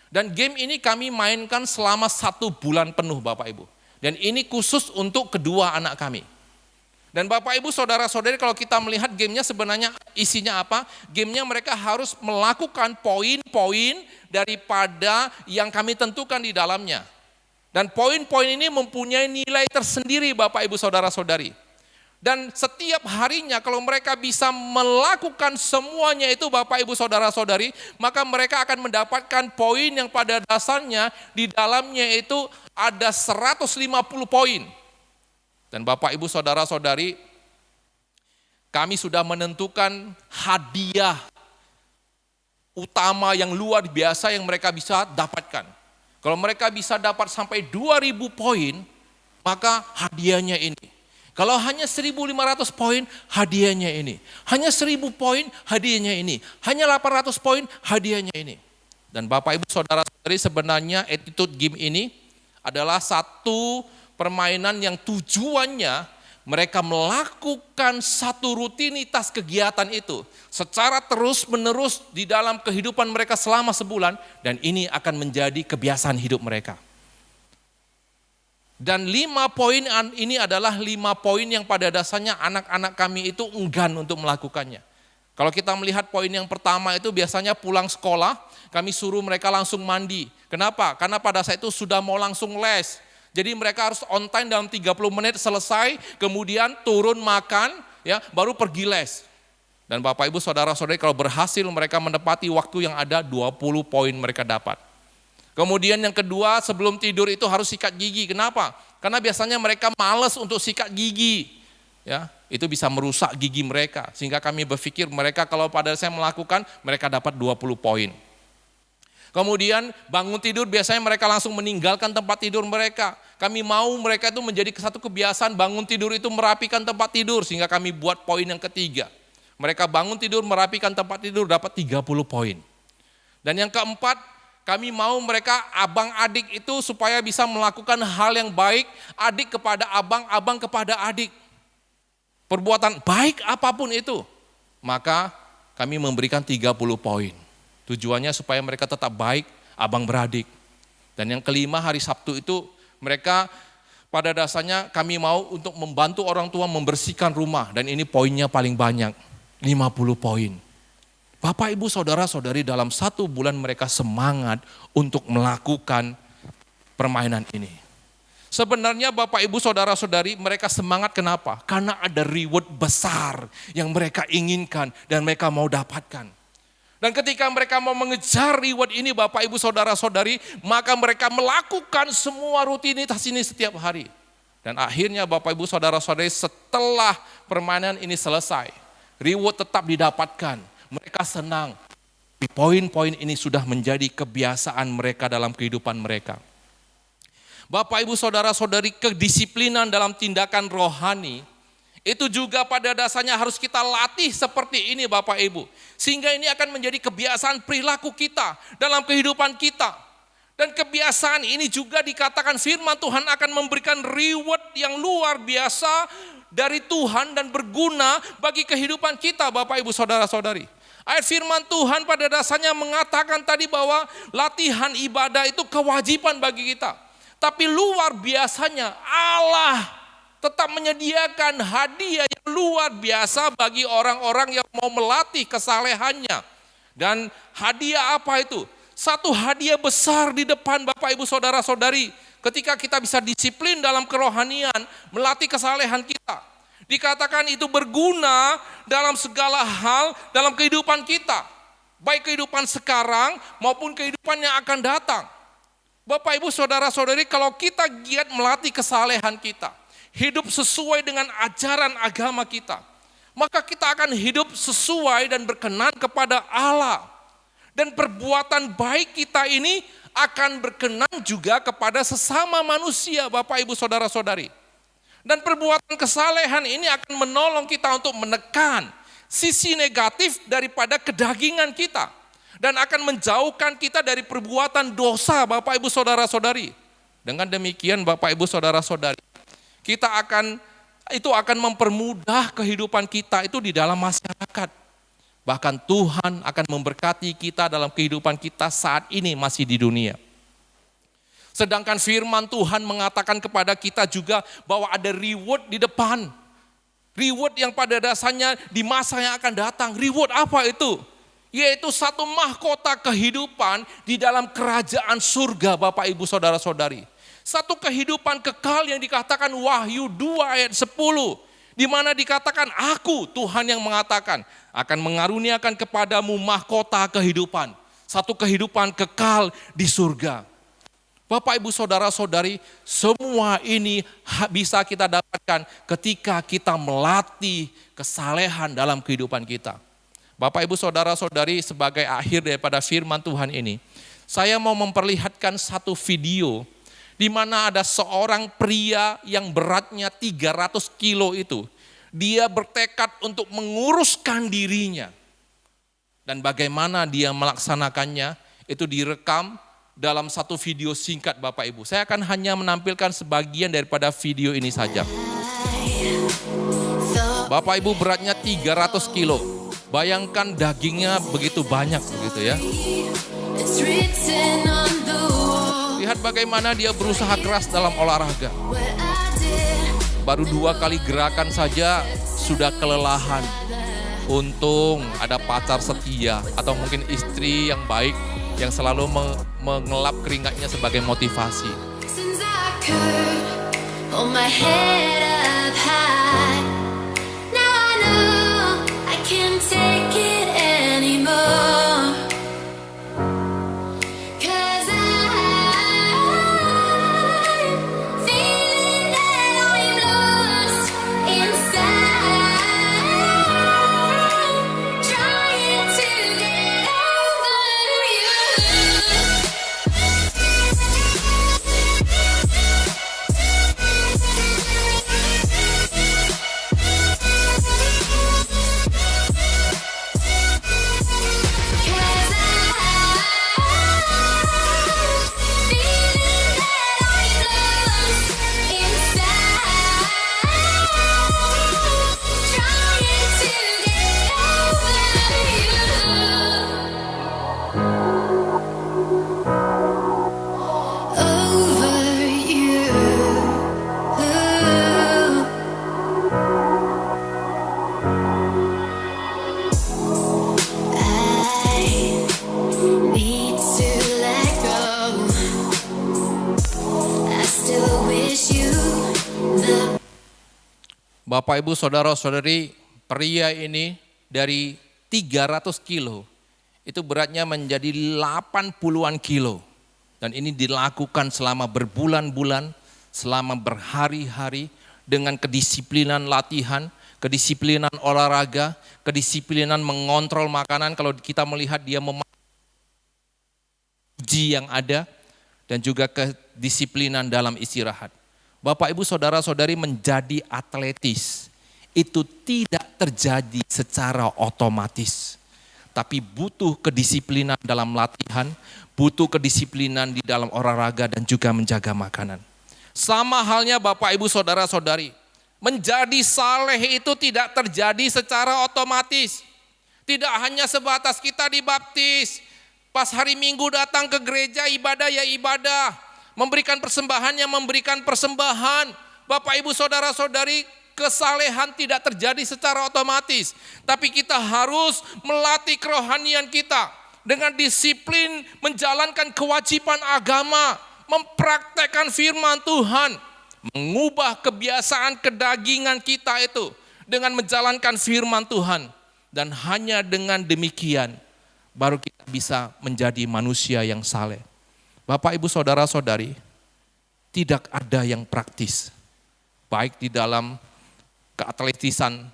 Dan game ini kami mainkan selama 1 bulan penuh Bapak Ibu. Dan ini khusus untuk kedua anak kami. Dan Bapak Ibu Saudara-saudari, kalau kita melihat gamenya sebenarnya isinya apa? Gamenya mereka harus melakukan poin-poin daripada yang kami tentukan di dalamnya. Dan poin-poin ini mempunyai nilai tersendiri Bapak Ibu Saudara-saudari. Dan setiap harinya kalau mereka bisa melakukan semuanya itu Bapak Ibu Saudara-saudari, maka mereka akan mendapatkan poin yang pada dasarnya di dalamnya itu ada 150 poin. Dan Bapak Ibu Saudara-saudari, kami sudah menentukan hadiah utama yang luar biasa yang mereka bisa dapatkan. Kalau mereka bisa dapat sampai 2.000 poin, maka hadiahnya ini. Kalau hanya 1.500 poin, hadiahnya ini. Hanya 1.000 poin, hadiahnya ini. Hanya 800 poin, hadiahnya ini. Dan Bapak Ibu Saudara-saudari, sebenarnya attitude game ini adalah satu permainan yang tujuannya mereka melakukan satu rutinitas kegiatan itu secara terus-menerus di dalam kehidupan mereka selama sebulan, dan ini akan menjadi kebiasaan hidup mereka. Dan 5 poin ini adalah 5 poin yang pada dasarnya anak-anak kami itu enggan untuk melakukannya. Kalau kita melihat poin yang pertama itu biasanya pulang sekolah, kami suruh mereka langsung mandi. Kenapa? Karena pada saat itu sudah mau langsung les. Jadi mereka harus on time dalam 30 menit selesai, kemudian turun makan, ya, baru pergi les. Dan Bapak Ibu Saudara-saudari, kalau berhasil mereka menepati waktu yang ada, 20 poin mereka dapat. Kemudian yang kedua, sebelum tidur itu harus sikat gigi. Kenapa? Karena biasanya mereka malas untuk sikat gigi. Ya, itu bisa merusak gigi mereka. Sehingga kami berpikir mereka kalau pada saya melakukan, mereka dapat 20 poin. Kemudian bangun tidur biasanya mereka langsung meninggalkan tempat tidur mereka. Kami mau mereka itu menjadi satu kebiasaan bangun tidur itu merapikan tempat tidur, sehingga kami buat poin yang ketiga. Mereka bangun tidur merapikan tempat tidur dapat 30 poin. Dan yang keempat, kami mau mereka abang adik itu supaya bisa melakukan hal yang baik, adik kepada abang, abang kepada adik. Perbuatan baik apapun itu, maka kami memberikan 30 poin. Tujuannya supaya mereka tetap baik, abang beradik. Dan yang kelima, hari Sabtu itu mereka pada dasarnya kami mau untuk membantu orang tua membersihkan rumah. Dan ini poinnya paling banyak, 50 poin. Bapak Ibu Saudara-saudari, dalam 1 bulan mereka semangat untuk melakukan permainan ini. Sebenarnya Bapak Ibu Saudara-saudari, mereka semangat kenapa? Karena ada reward besar yang mereka inginkan dan mereka mau dapatkan. Dan ketika mereka mau mengejar reward ini Bapak Ibu Saudara-saudari, maka mereka melakukan semua rutinitas ini setiap hari. Dan akhirnya Bapak Ibu Saudara-saudari, setelah permainan ini selesai, reward tetap didapatkan. Mereka senang. Poin-poin ini sudah menjadi kebiasaan mereka dalam kehidupan mereka. Bapak Ibu Saudara-saudari, kedisiplinan dalam tindakan rohani itu juga pada dasarnya harus kita latih seperti ini Bapak Ibu. Sehingga ini akan menjadi kebiasaan perilaku kita dalam kehidupan kita. Dan kebiasaan ini juga dikatakan firman Tuhan akan memberikan reward yang luar biasa dari Tuhan dan berguna bagi kehidupan kita Bapak Ibu Saudara-saudari. Ayat firman Tuhan pada dasarnya mengatakan tadi bahwa latihan ibadah itu kewajiban bagi kita. Tapi luar biasanya Allah tetap menyediakan hadiah yang luar biasa bagi orang-orang yang mau melatih kesalehannya. Dan hadiah apa itu? Satu hadiah besar di depan Bapak Ibu Saudara-saudari. Ketika kita bisa disiplin dalam kerohanian, melatih kesalehan kita. Dikatakan itu berguna dalam segala hal dalam kehidupan kita. Baik kehidupan sekarang maupun kehidupan yang akan datang. Bapak Ibu Saudara-saudari, kalau kita giat melatih kesalehan kita, hidup sesuai dengan ajaran agama kita, maka kita akan hidup sesuai dan berkenan kepada Allah. Dan perbuatan baik kita ini akan berkenan juga kepada sesama manusia Bapak Ibu Saudara-saudari. Dan perbuatan kesalehan ini akan menolong kita untuk menekan sisi negatif daripada kedagingan kita. Dan akan menjauhkan kita dari perbuatan dosa Bapak Ibu Saudara-saudari. Dengan demikian Bapak Ibu Saudara-saudari, itu akan mempermudah kehidupan kita itu di dalam masyarakat. Bahkan Tuhan akan memberkati kita dalam kehidupan kita saat ini masih di dunia. Sedangkan firman Tuhan mengatakan kepada kita juga bahwa ada reward di depan. Reward yang pada dasarnya di masa yang akan datang. Reward apa itu? Yaitu satu mahkota kehidupan di dalam kerajaan surga Bapak Ibu Saudara-saudari. Satu kehidupan kekal yang dikatakan Wahyu 2 ayat 10. Di mana dikatakan, aku Tuhan yang mengatakan akan mengaruniakan kepadamu mahkota kehidupan. Satu kehidupan kekal di surga. Bapak, Ibu, Saudara-saudari, semua ini bisa kita dapatkan ketika kita melatih kesalehan dalam kehidupan kita. Bapak, Ibu, Saudara-saudari, sebagai akhir daripada firman Tuhan ini, saya mau memperlihatkan satu video di mana ada seorang pria yang beratnya 300 kilo itu. Dia bertekad untuk menguruskan dirinya. Dan bagaimana dia melaksanakannya, itu direkam dalam satu video singkat Bapak Ibu. Saya akan hanya menampilkan sebagian daripada video ini saja. Bapak Ibu, beratnya 300 kilo. Bayangkan dagingnya begitu banyak begitu ya. Lihat bagaimana dia berusaha keras dalam olahraga. Baru 2 kali gerakan saja sudah kelelahan. Untung ada pacar setia atau mungkin istri yang baik yang selalu mengelap keringatnya sebagai motivasi. Bapak, Ibu, Saudara-saudari, pria ini dari 300 kilo, itu beratnya menjadi 80-an kilo. Dan ini dilakukan selama berbulan-bulan, selama berhari-hari, dengan kedisiplinan latihan, kedisiplinan olahraga, kedisiplinan mengontrol makanan. Kalau kita melihat dia uji yang ada, dan juga kedisiplinan dalam istirahat. Bapak, Ibu, Saudara-saudari, menjadi atletis itu tidak terjadi secara otomatis. Tapi butuh kedisiplinan dalam latihan, butuh kedisiplinan di dalam olahraga dan juga menjaga makanan. Sama halnya Bapak, Ibu, Saudara-saudari, menjadi saleh itu tidak terjadi secara otomatis. Tidak hanya sebatas kita dibaptis, pas hari Minggu datang ke gereja ibadah ya ibadah. Memberikan persembahan yang memberikan persembahan. Bapak, Ibu, Saudara-saudari, kesalehan tidak terjadi secara otomatis. Tapi kita harus melatih kerohanian kita. Dengan disiplin menjalankan kewajiban agama. Mempraktekkan firman Tuhan. Mengubah kebiasaan kedagingan kita itu. Dengan menjalankan firman Tuhan. Dan hanya dengan demikian baru kita bisa menjadi manusia yang saleh. Bapak, Ibu, Saudara-saudari, tidak ada yang praktis, baik di dalam keatletisan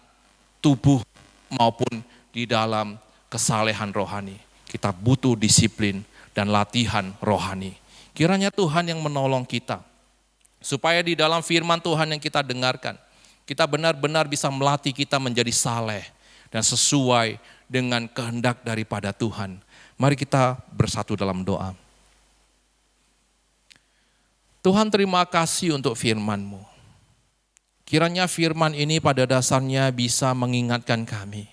tubuh maupun di dalam kesalehan rohani. Kita butuh disiplin dan latihan rohani. Kiranya Tuhan yang menolong kita, supaya di dalam firman Tuhan yang kita dengarkan, kita benar-benar bisa melatih kita menjadi saleh dan sesuai dengan kehendak daripada Tuhan. Mari kita bersatu dalam doa. Tuhan, terima kasih untuk firman-Mu. Kiranya firman ini pada dasarnya bisa mengingatkan kami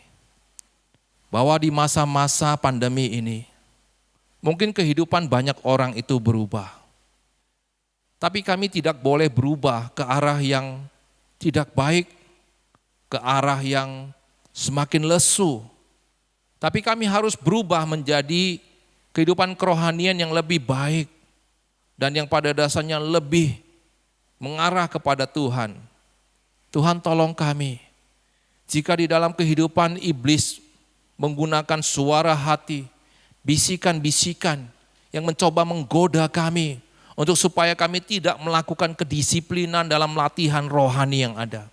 bahwa di masa-masa pandemi ini mungkin kehidupan banyak orang itu berubah. Tapi kami tidak boleh berubah ke arah yang tidak baik, ke arah yang semakin lesu. Tapi kami harus berubah menjadi kehidupan kerohanian yang lebih baik. dan yang pada dasarnya lebih mengarah kepada Tuhan. Tuhan tolong kami, jika di dalam kehidupan iblis menggunakan suara hati, bisikan-bisikan yang mencoba menggoda kami untuk supaya kami tidak melakukan kedisiplinan dalam latihan rohani yang ada.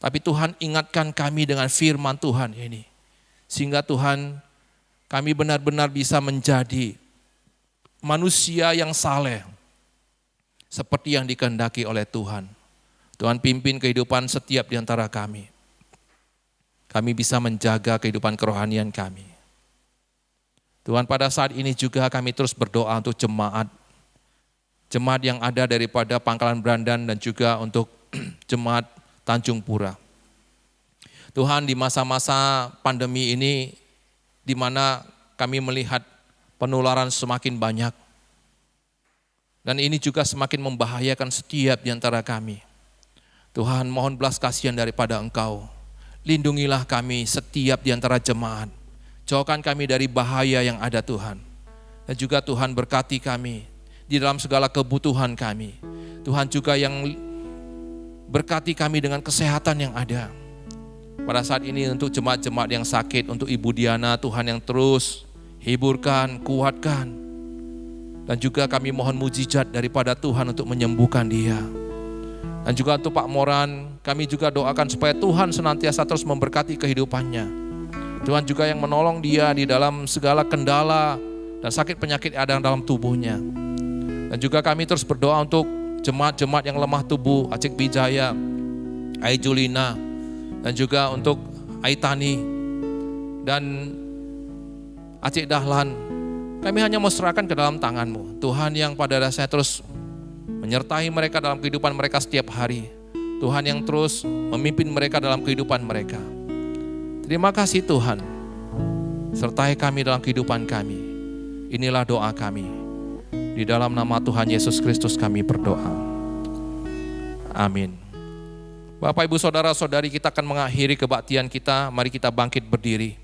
Tapi Tuhan ingatkan kami dengan firman Tuhan ini, sehingga Tuhan kami benar-benar bisa menjadi manusia yang saleh, seperti yang dikehendaki oleh Tuhan. Tuhan pimpin kehidupan setiap di antara kami. Kami bisa menjaga kehidupan kerohanian kami. Tuhan, pada saat ini juga kami terus berdoa untuk jemaat. Jemaat yang ada daripada Pangkalan Brandan dan juga untuk jemaat Tanjung Pura. Tuhan, di masa-masa pandemi ini, di mana kami melihat penularan semakin banyak, dan ini juga semakin membahayakan setiap di antara kami. Tuhan, mohon belas kasihan daripada Engkau. Lindungilah kami setiap di antara jemaat. Jauhkan kami dari bahaya yang ada Tuhan. Dan juga Tuhan berkati kami di dalam segala kebutuhan kami. Tuhan juga yang berkati kami dengan kesehatan yang ada. Pada saat ini untuk jemaat-jemaat yang sakit, untuk Ibu Diana, Tuhan yang terus hiburkan, kuatkan. Dan juga kami mohon mujizat daripada Tuhan untuk menyembuhkan dia. Dan juga untuk Pak Moran, kami juga doakan supaya Tuhan senantiasa terus memberkati kehidupannya. Tuhan juga yang menolong dia di dalam segala kendala dan sakit penyakit yang ada dalam tubuhnya. Dan juga kami terus berdoa untuk jemaat-jemaat yang lemah tubuh, Acik Bijaya, Ai Julina, dan juga untuk Aitani dan Acik Dahlan. Kami hanya mau serahkan ke dalam tangan-Mu. Tuhan yang pada dasarnya terus menyertai mereka dalam kehidupan mereka setiap hari. Tuhan yang terus memimpin mereka dalam kehidupan mereka. Terima kasih Tuhan. Sertai kami dalam kehidupan kami. Inilah doa kami. Di dalam nama Tuhan Yesus Kristus kami berdoa. Amin. Bapak, Ibu, Saudara-saudari, kita akan mengakhiri kebaktian kita. Mari kita bangkit berdiri.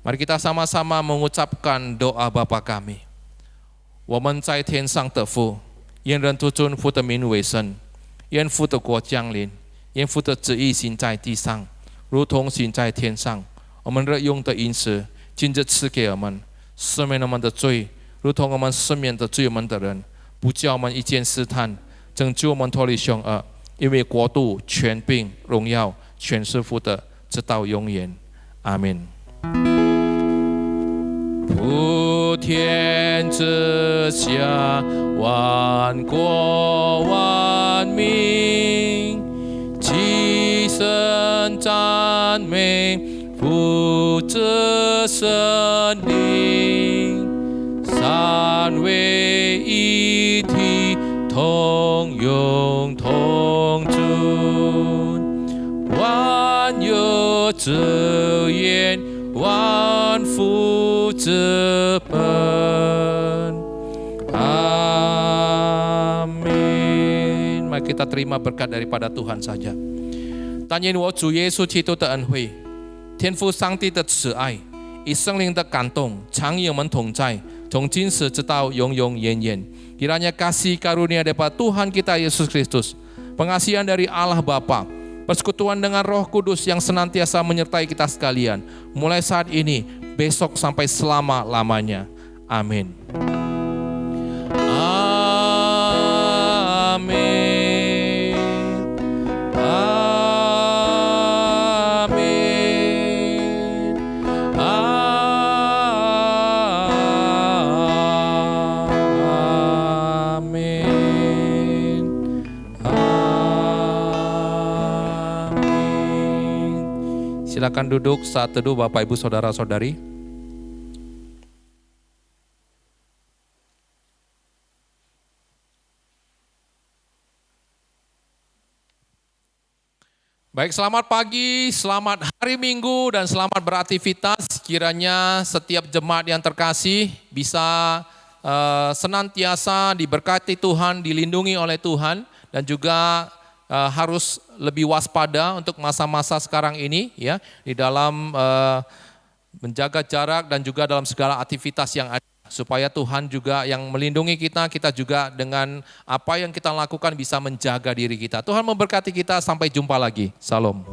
Mari kita sama-sama mengucapkan doa Bapa kami. 我们在天上的父，愿人都尊父的名为圣，愿父的国降临，愿父的旨意行在地上，如同行在天上。我们日用的饮食，今日赐给我们，赦免我们的罪，如同我们赦免的罪我们的人，不叫我们一见试探，拯救我们脱离凶恶。因为国度、权柄、荣耀，全是父的，直到永远。阿门。普天之下，万国万民，齐声赞美父子圣灵，三位一体，同用同尊，万有之源，万福之本。Amin. Mari kita terima berkat daripada Tuhan saja。但愿我主耶稣基督的恩惠，天父上帝的慈爱，以圣灵的感动，常与我们同在，从今时直到永永远远。Kiranya kasih karunia daripada Tuhan kita Yesus Kristus, pengasihan dari Allah Bapa, persekutuan dengan Roh Kudus yang senantiasa menyertai kita sekalian, mulai saat ini, besok sampai selama-lamanya. Amin. Amin. Amin. Amin. Amin. Silakan duduk saat teduh Bapak Ibu Saudara-saudari. Baik, selamat pagi, selamat hari Minggu, dan selamat beraktivitas. Kiranya setiap jemaat yang terkasih bisa senantiasa diberkati Tuhan, dilindungi oleh Tuhan, dan juga harus lebih waspada untuk masa-masa sekarang ini, ya, di dalam menjaga jarak dan juga dalam segala aktivitas yang ada. supaya Tuhan juga yang melindungi kita, kita juga dengan apa yang kita lakukan bisa menjaga diri kita. Tuhan memberkati kita, sampai jumpa lagi. Salam.